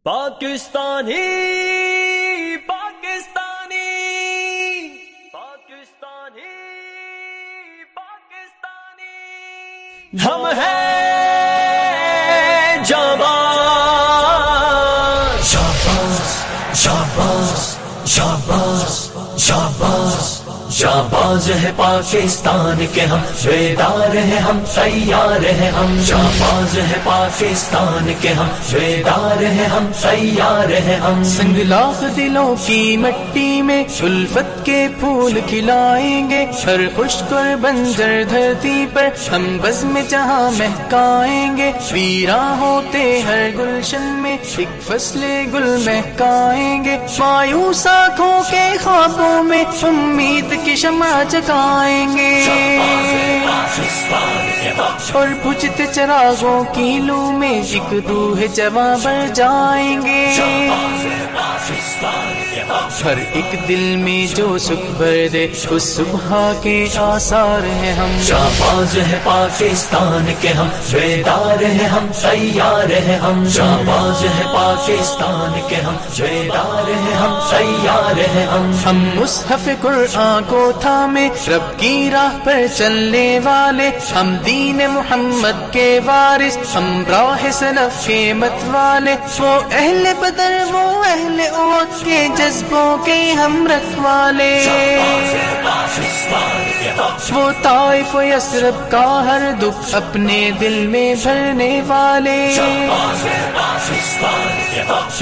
پاکستانی پاکستانی پاکستانی پاکستانی ہم ہیں جانباز شاباز شاباز شاباز شاباز شاباز ہے پاکستان کے ہم بیدار ہیں ہم تیار ہیں ہم شاباز ہے پاکستان کے ہم بیدار ہیں ہم تیار ہیں ہم سنگ لاخ دلوں کی مٹی میں الفت کے پھول کھلائیں گے ہر خشک اور بنجر دھرتی پر ہم بزم جہاں مہکائیں گے ویراں ہوتے ہر گلشن میں ایک فصل گل مہکائیں گے مایوس آنکھوں کے خوابوں میں امید کی شمع جگائیں گے اور بجھتے چراغوں کی لو میں ایک روح جواں بھر جائیں گے ہر ایک دل میں جو سکھ بھر دے اس صبح کے آثار ہیں ہم شاباز ہے پاکستان کے ہم بیدار ہیں ہم تیار ہیں ہم شاباز ہے پاکستان کے ہم بیدار ہیں ہم تیار ہیں ہم مصحف قرآن کو تھامے رب کی راہ پر چلنے والے ہم دین محمد کے وارث ہم راہ سلف کے مت والے وہ اہل بدر وہ اہل احد کے جذبوں کے ہم رکھوالے وہ طائف و یثرب کا ہر دکھ اپنے دل میں بھرنے والے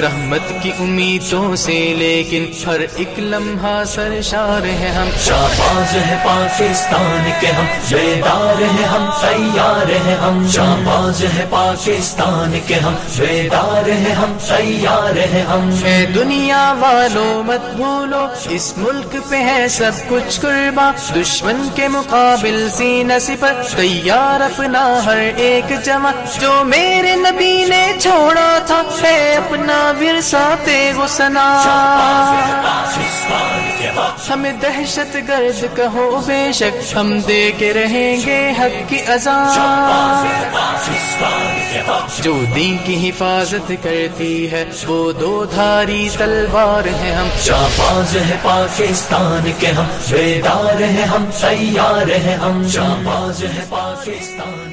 رحمت کی امیدوں سے لیکن ہر ایک لمحہ سرشار ہے ہم شاباز ہے پاکستان کے ہم بیدار ہیں ہم تیار ہیں ہم شاباز ہے پاکستان کے ہم بیدار ہیں ہم تیار ہیں ہم اے دنیا والو مت بھولو اس ملک پہ ہے سب کچھ قرباں دشمن کے مقابل سینہ سپر تیار اپنا ہر ایک جمع جو میرے نبی نے چھوڑا تھا ہے اپنا ورثہ تیغ و ثنا ہمیں دہشت گرد کہو بے شک ہم دے کے رہیں گے حق کی اذان جو دین کی حفاظت کرتی ہے وہ دو دھاری تلوار ہے ہم شاباز ہے پاکستان کے ہم بیدار ہیں ہم تیار ہیں ہم شاباز ہے پاکستان